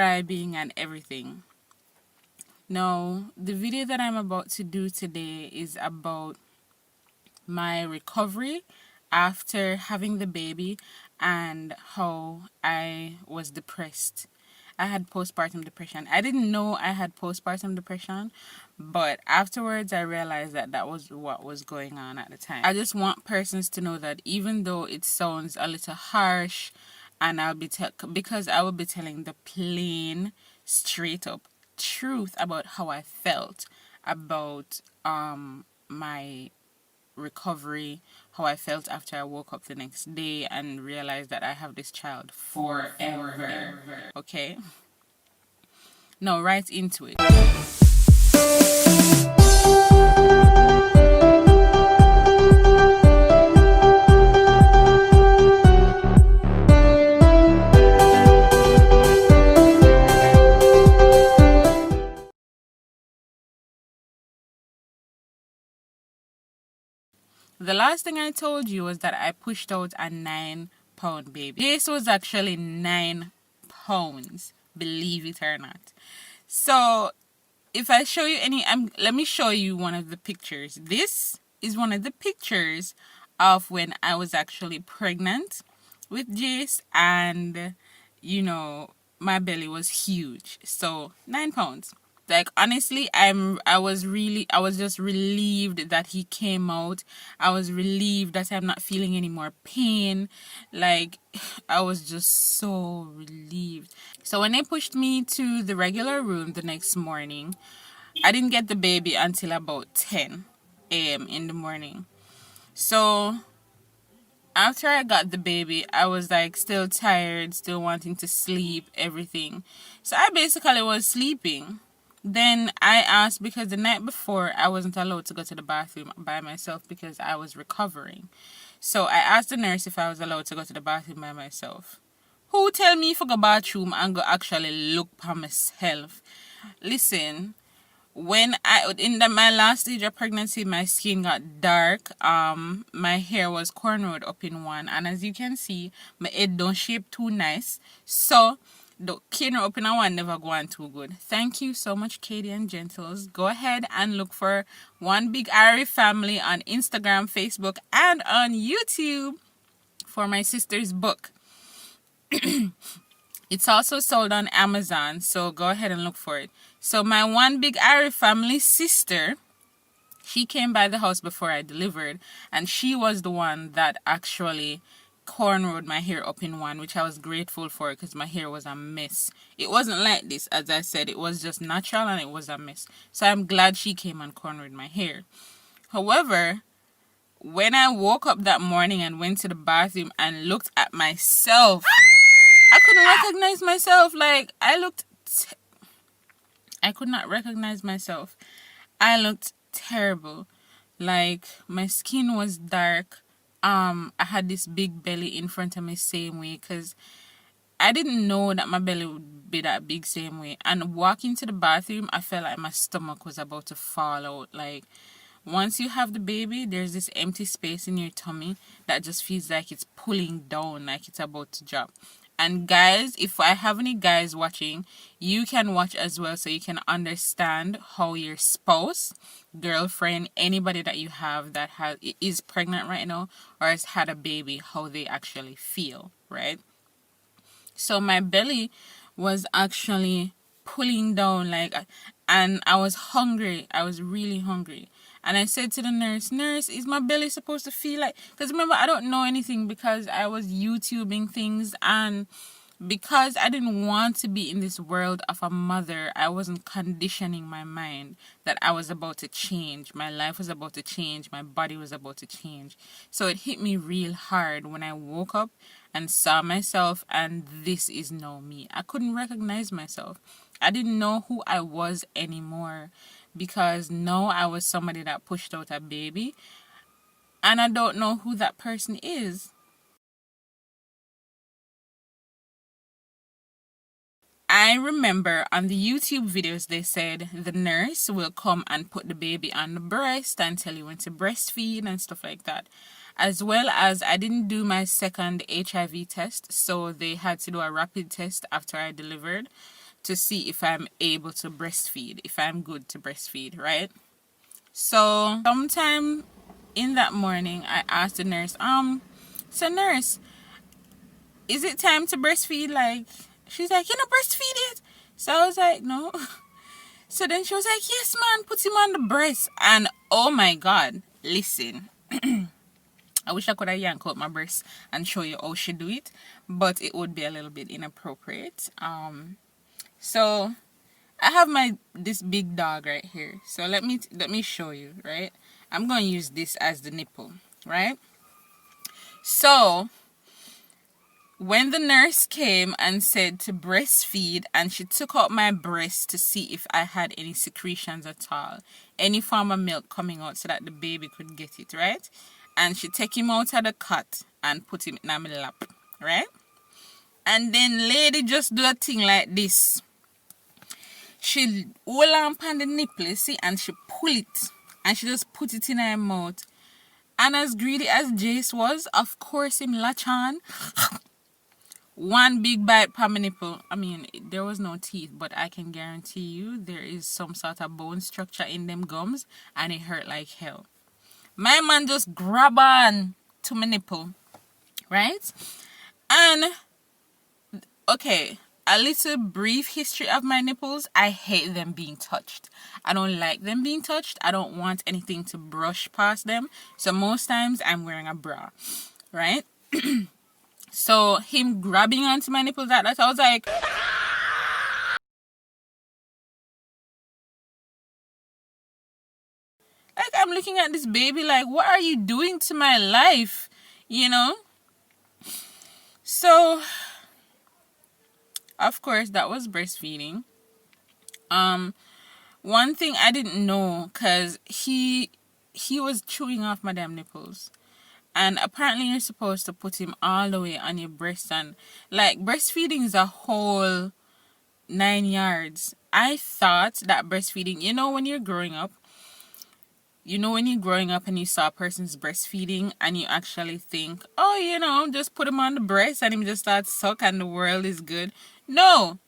Describing and everything. Now, the video that I'm about to do today is about my recovery after having the baby and how I was depressed. I had postpartum depression. I didn't know I had postpartum depression, but afterwards I realized that that was what was going on at the time. I just want persons to know that even though it sounds a little harsh, and because I will be telling the plain, straight up truth about how I felt about my recovery, how I felt after I woke up the next day and realized that I have this child forever. Okay? Now, right into it. The last thing I told you was that I pushed out a 9-pound baby. This was actually 9 pounds, believe it or not. So, if I show you let me show you one of the pictures. This is one of the pictures of when I was actually pregnant with Jace, and my belly was huge. So 9 pounds. Like, honestly, I was just relieved that he came out. I was relieved that I'm not feeling any more pain. Like, I was just so relieved. So when they pushed me to the regular room the next morning, I didn't get the baby until about 10 a.m. in the morning. So after I got the baby, I was like still tired, still wanting to sleep, everything. So I basically was sleeping. Then I asked, because the night before I wasn't allowed to go to the bathroom by myself because I was recovering. So I asked the nurse if I was allowed to go to the bathroom by myself. Who tell me if I go bathroom and go actually look for myself? Listen, when my last stage of pregnancy, my skin got dark. My hair was cornrowed up in one, and as you can see, my head don't shape too nice. So the corner up in one never go on too good. Thank you so much, Katie and Gentles. Go ahead and look for One Big Ari Family on Instagram, Facebook, and on YouTube for my sister's book. It's also sold on Amazon, so go ahead and look for it. So my One Big Ari Family sister, she came by the house before I delivered, and she was the one that actually cornrowed my hair up in one, which I was grateful for because my hair was a mess. It wasn't like this, as I said. It was just natural and it was a mess. So I'm glad she came and cornrowed my hair. However, when I woke up that morning and went to the bathroom and looked at myself, I couldn't recognize myself. Like, I could not recognize myself. I looked terrible. Like, my skin was dark. I had this big belly in front of me same way, because I didn't know that my belly would be that big same way. And walking to the bathroom, I felt like my stomach was about to fall out. Like, once you have the baby, there's this empty space in your tummy that just feels like it's pulling down, like it's about to drop. And guys, if I have any guys watching, you can watch as well, so you can understand how your spouse, girlfriend, anybody that you have that is pregnant right now or has had a baby, how they actually feel, right? So my belly was actually pulling down, like, and I was hungry. I was really hungry. And I said to the nurse, is my belly supposed to feel like... Because remember, I don't know anything because I was YouTubing things. And because I didn't want to be in this world of a mother, I wasn't conditioning my mind that I was about to change. My life was about to change. My body was about to change. So it hit me real hard when I woke up and saw myself, and this is now me. I couldn't recognize myself. I didn't know who I was anymore, because now I was somebody that pushed out a baby, and I don't know who that person is. I remember on the YouTube videos they said the nurse will come and put the baby on the breast and tell you when to breastfeed and stuff like that. As well as I didn't do my second HIV test, so they had to do a rapid test after I delivered. to see if I'm able to breastfeed, if I'm good to breastfeed, right? So sometime in that morning, I asked the nurse, so nurse, is it time to breastfeed? Like, she's like, you know, breastfeed it. So I was like, no. So then she was like, yes, man, put him on the breast. And oh my God, listen. I wish I could have yanked out my breast and show you how she do it, but it would be a little bit inappropriate. So I have this big dog right here. So let me show you, right? I'm going to use this as the nipple, right? So when the nurse came and said to breastfeed, and she took out my breast to see if I had any secretions at all, any form of milk coming out so that the baby could get it, right? And she take him out of the cot and put him in my lap, right? And then lady just do a thing like this. She hold on the nipple, see, and she pull it. And she just put it in her mouth. And as greedy as Jace was, of course him latch on. One big bite per nipple. I mean, there was no teeth, but I can guarantee you there is some sort of bone structure in them gums, and it hurt like hell. My man just grab on to my nipple, right? And, okay, a little brief history of my nipples. I hate them being touched. I don't like them being touched. I don't want anything to brush past them. So most times I'm wearing a bra, right? So him grabbing onto my nipples like that, I was like, I'm looking at this baby like, what are you doing to my life? You know? So, of course, that was breastfeeding. One thing I didn't know, because he was chewing off my damn nipples. And apparently you're supposed to put him all the way on your breast. And, like, breastfeeding is a whole 9 yards. I thought that breastfeeding, when you're growing up, and you saw a person's breastfeeding and you actually think, oh, just put him on the breast and him just start suck and the world is good. No.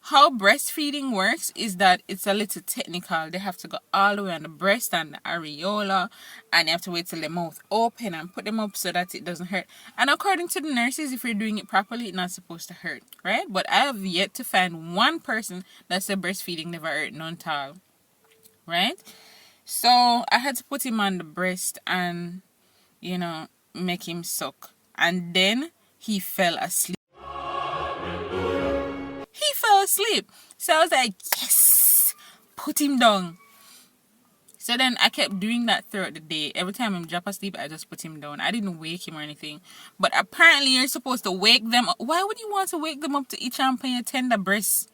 How breastfeeding works is that it's a little technical. They have to go all the way on the breast and the areola, and you have to wait till the mouth open and put them up so that it doesn't hurt. And according to the nurses, if you're doing it properly, it's not supposed to hurt, right? But I have yet to find one person that said breastfeeding never hurt none at all, right? So I had to put him on the breast and, make him suck. And then he fell asleep. So I was like, yes, put him down. So then I kept doing that throughout the day. Every time him drop asleep, I just put him down. I didn't wake him or anything. But apparently you're supposed to wake them up. Why would you want to wake them up to eat on your tender breast?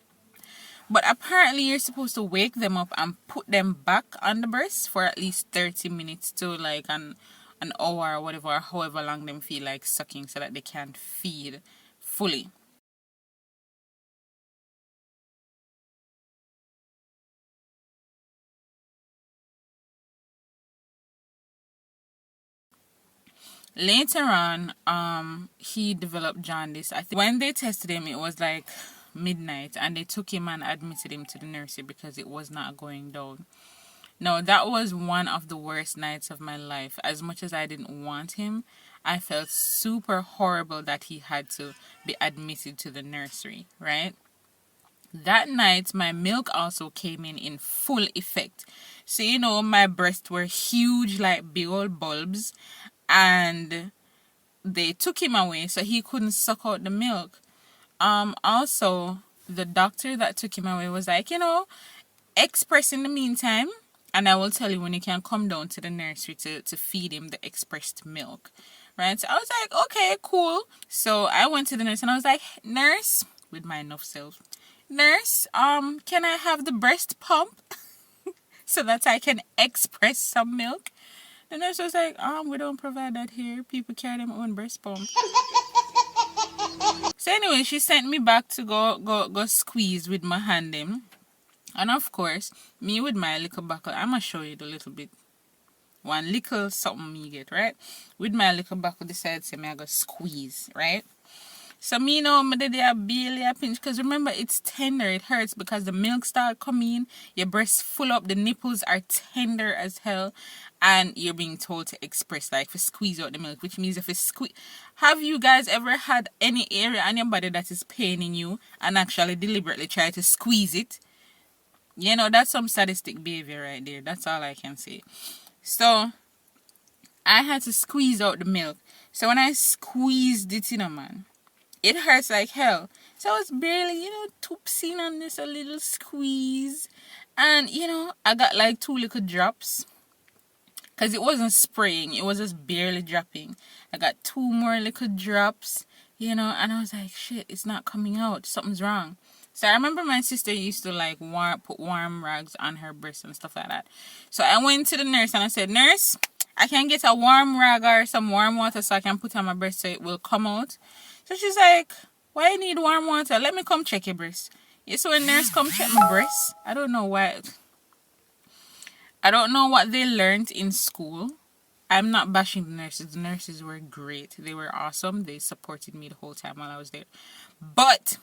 But apparently you're supposed to wake them up and put them back on the breast for at least 30 minutes to like an hour or whatever, however long them feel like sucking, so that they can feed fully. Later on, he developed jaundice. I think when they tested him, it was like midnight, and they took him and admitted him to the nursery because it was not going down. No, that was one of the worst nights of my life. As much as I didn't want him, I felt super horrible that he had to be admitted to the nursery, right? That night, my milk also came in full effect. So, my breasts were huge, like big old bulbs, and they took him away so he couldn't suck out the milk. Also, the doctor that took him away was like, express in the meantime, and I will tell you when you can come down to the nursery to feed him the expressed milk. Right? So I was like, okay, cool. So I went to the nurse and I was like, nurse, with my enough self, nurse, can I have the breast pump so that I can express some milk? The nurse was like, we don't provide that here. People carry their own breast pump. So anyway, she sent me back to go squeeze with my hand in. And of course, me with my little buckle, I'm going to show you the little bit. One little something me get, right? With my little buckle, decided to say, I go squeeze, right? So me, me did a barely a pinch, because remember it's tender. It hurts because the milk start coming, your breasts full up, the nipples are tender as hell, and you're being told to express, like, to squeeze out the milk, which means if it's squeeze. Have you guys ever had any area on your body that is paining you and actually deliberately try to squeeze it? That's some sadistic behavior right there. That's all I can say. So I had to squeeze out the milk. So when I squeezed it, man, it hurts like hell. So I was barely, toopsing on this a little squeeze. And, I got like 2 little drops. Because it wasn't spraying. It was just barely dropping. I got 2 more little drops, and I was like, shit, it's not coming out. Something's wrong. So I remember my sister used to like put warm rags on her breast and stuff like that. So I went to the nurse and I said, "Nurse, I can get a warm rag or some warm water so I can put on my breast so it will come out." So she's like, "Why you need warm water? Let me come check your breast." Yeah, so when nurse come check my breast, I don't know why. I don't know what they learned in school. I'm not bashing the nurses. The nurses were great. They were awesome. They supported me the whole time while I was there. But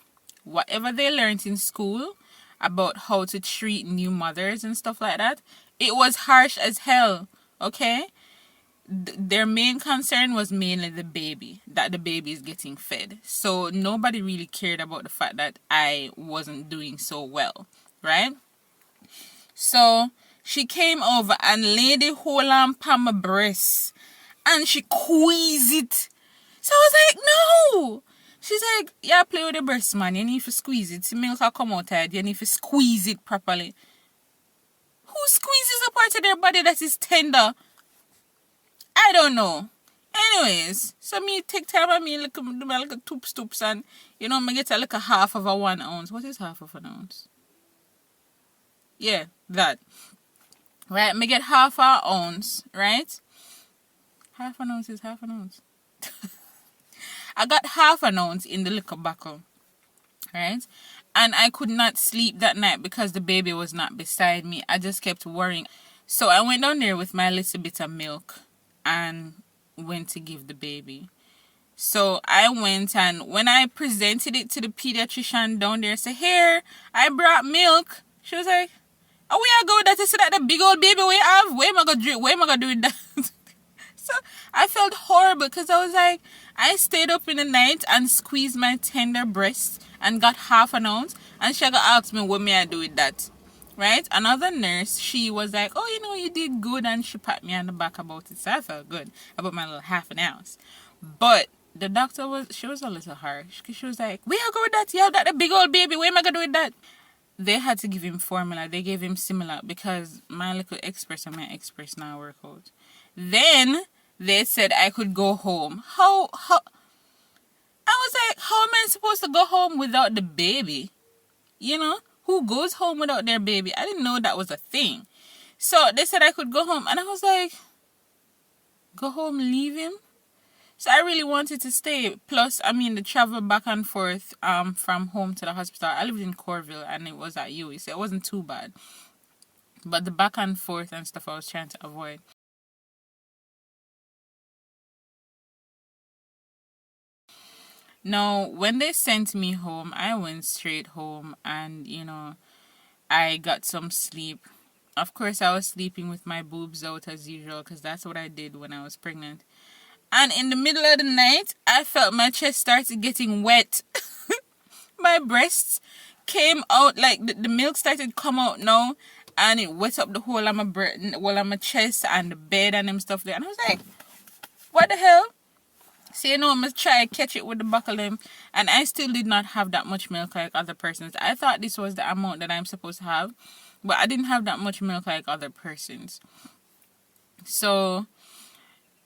whatever they learned in school about how to treat new mothers and stuff like that, it was harsh as hell, okay? Their main concern was mainly the baby, that the baby is getting fed. So nobody really cared about the fact that I wasn't doing so well, right? So she came over and laid the whole arm on my breast and she squeezed it. So I was like, no. She's like, yeah, play with the breast, man. You need to squeeze it. The milk will come out tired. You need to squeeze it properly. Who squeezes a part of their body that is tender? I don't know. Anyways, so me take time and me do my little toops and, me get a little half of a 1 ounce. What is half of an ounce? Yeah, that. Right, me get half an ounce, right? Half an ounce is half an ounce. I got half an ounce in the liquor buckle, right? And I could not sleep that night because the baby was not beside me. I just kept worrying. So I went down there with my little bit of milk and went to give the baby. So I went, and when I presented it to the pediatrician down there, I said, "Here, I brought milk." She was like, "Oh, we are going that to see that the big old baby we have. Where am I gonna drink? Where am I gonna do with that?" So I felt horrible because I was like, I stayed up in the night and squeezed my tender breast and got half an ounce, and she got asked me what may I do with that, right? Another nurse, she was like, "Oh, you did good," and she pat me on the back about it. So I felt good about my little half an ounce. But the doctor she was a little harsh because she was like, "We are going with that. Yeah, that the big old baby. Where am I gonna do with that?" They had to give him formula. They gave him similar because my little express and my express now work out. Then they said I could go home. How? I was like, how am I supposed to go home without the baby? Who goes home without their baby? I didn't know that was a thing. So they said I could go home, and I was like, go home, leave him? So I really wanted to stay. Plus, the travel back and forth from home to the hospital. I lived in Corville and it was at UE, so it wasn't too bad. But the back and forth and stuff I was trying to avoid. Now, when they sent me home, I went straight home and, I got some sleep. Of course, I was sleeping with my boobs out as usual because that's what I did when I was pregnant. And in the middle of the night, I felt my chest started getting wet. My breasts came out, like the milk started to come out now, and it wet up the whole of my chest and the bed and them stuff there. And I was like, what the hell? So, I'm going to try to catch it with the buckle them. And I still did not have that much milk like other persons. I thought this was the amount that I'm supposed to have, but I didn't have that much milk like other persons. So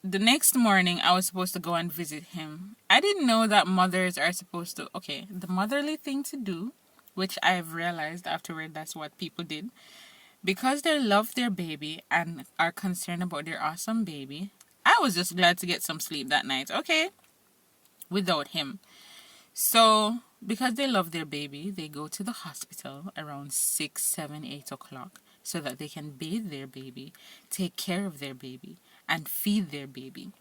the next morning, I was supposed to go and visit him. I didn't know that mothers are supposed to... Okay, the motherly thing to do, which I've realized afterward that's what people did, because they love their baby and are concerned about their awesome baby, I was just glad to get some sleep that night, okay? Without him. So, because they love their baby, they go to the hospital around 6, 7, 8 o'clock so that they can bathe their baby, take care of their baby, and feed their baby.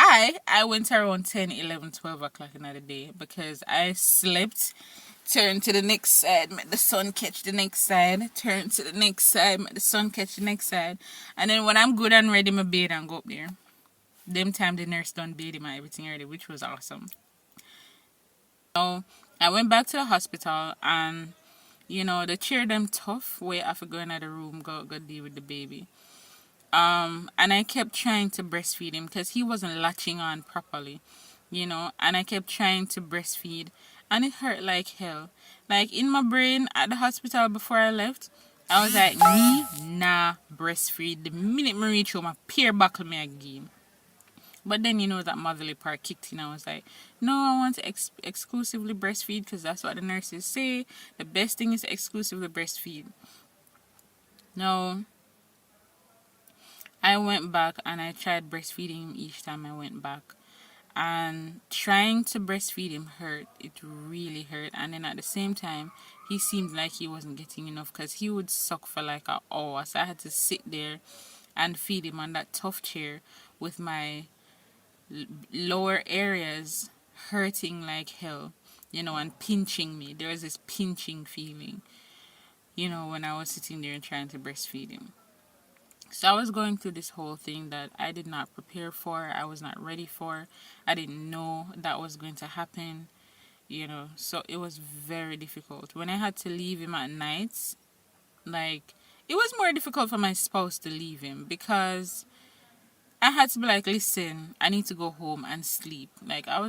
I went around 10, 11, 12 o'clock in the day because I slept, turned to the next side, met the sun catch the next side, turn to the next side, met the sun catch the next side. And then when I'm good and ready, my bed and go up there. Them time the nurse done bathe him and everything already, which was awesome. So I went back to the hospital and they cheer them tough way after going out of the room, go deal with the baby. And I kept trying to breastfeed him because he wasn't latching on properly, and I kept trying to breastfeed and it hurt like hell. Like in my brain at the hospital before I left, I was like, me nah breastfeed. The minute me reach home, I peer buckle me again. But then that motherly part kicked in. I was like, no, I want to exclusively breastfeed because that's what the nurses say. The best thing is to exclusively breastfeed. No, I went back and I tried breastfeeding him each time I went back. And trying to breastfeed him hurt. It really hurt. And then at the same time, he seemed like he wasn't getting enough because he would suck for like an hour. So I had to sit there and feed him on that tough chair with my lower areas hurting like hell, and pinching me. There was this pinching feeling, when I was sitting there and trying to breastfeed him. So I was going through this whole thing that I did not prepare for, I was not ready for, I didn't know that was going to happen, So it was very difficult. When I had to leave him at nights, like, it was more difficult for my spouse to leave him because I had to be like, listen, I need to go home and sleep. Like, I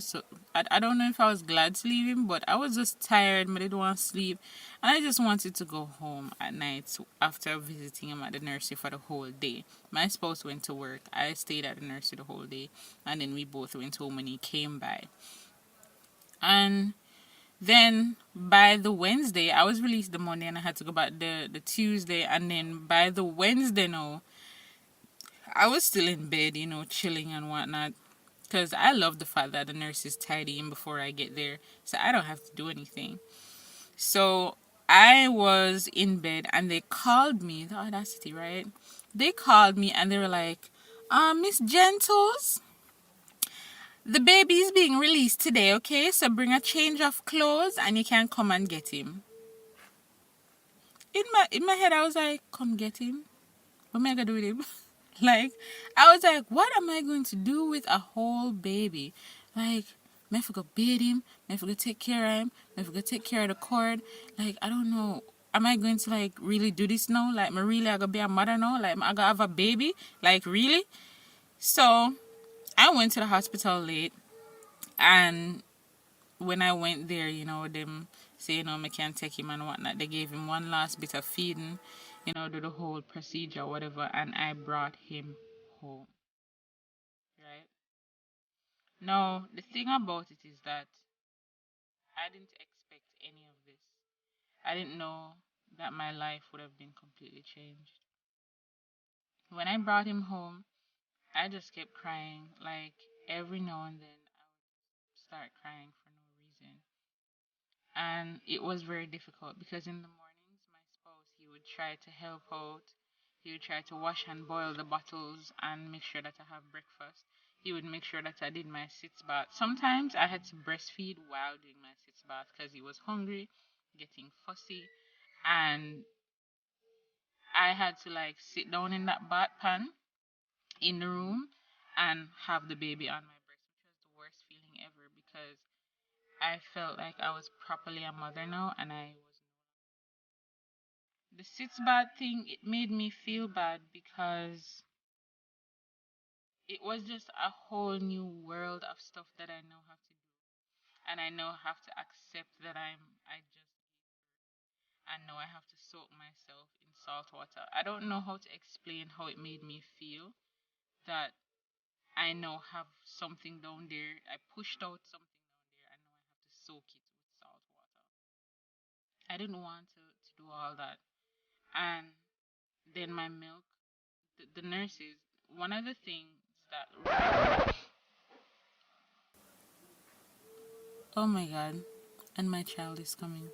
don't know if I was glad to leave him, but I was just tired, but I didn't want to sleep. And I just wanted to go home at night after visiting him at the nursery for the whole day. My spouse went to work. I stayed at the nursery the whole day. And then we both went home when he came by. And then by the Wednesday, I was released the Monday and I had to go back the Tuesday. And then by the Wednesday now, I was still in bed, chilling and whatnot. Because I love the fact that the nurse is tidying before I get there. So I don't have to do anything. So I was in bed and they called me. The audacity, right? They called me and they were like, Miss Gentles, the baby is being released today, okay? So bring a change of clothes and you can come and get him. In my head, I was like, come get him? What am I going to do with him? Like, I was like, what am I going to do with a whole baby? Like, may I forget bathe him? May I forget take care of him? May I forget take care of the cord? Like, I don't know. Am I going to, like, really do this now? Like, I going to be a mother now? Like, I going to have a baby? Like, really? So, I went to the hospital late. And when I went there, them say, I can't take him and whatnot. They gave him one last bit of feeding, do the whole procedure, whatever, and I brought him home. Right? Now, the thing about it is that I didn't expect any of this. I didn't know that my life would have been completely changed. When I brought him home, I just kept crying. Like, every now and then, I would start crying for no reason. And it was very difficult because in the mornings, my spouse, he would try to help out. He would try to wash and boil the bottles and make sure that I have breakfast. He would make sure that I did my sitz bath. Sometimes I had to breastfeed while doing my sitz bath because he was hungry, getting fussy, and I had to like sit down in that bath pan in the room and have the baby on my breast, which was the worst feeling ever because I felt like I was properly a mother now and I was. The sits bad thing, it made me feel bad because it was just a whole new world of stuff that I now have to do. And I now have to accept that I just and now I have to soak myself in salt water. I don't know how to explain how it made me feel that I now have something down there. I pushed out something down there and now I have to soak it with salt water. I didn't want to do all that. And then my milk, the nurses, one of the things that. Oh my god, and my child is coming.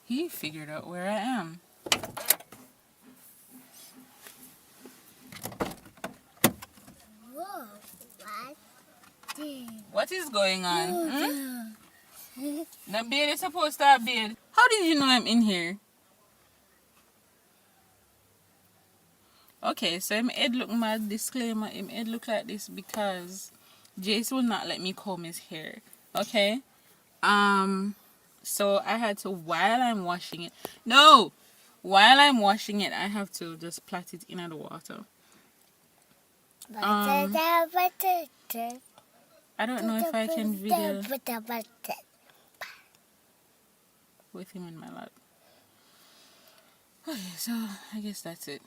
He figured out where I am. What is going on? The bed is supposed to have bed. How did you know I'm in here? Okay, so him head look mad. Disclaimer, him head look like this because Jace will not let me comb his hair. Okay? So I had to, while I'm washing it, while I'm washing it, I have to just plait it in the water. I don't know if I can video with him in my lap. Okay, so I guess that's it.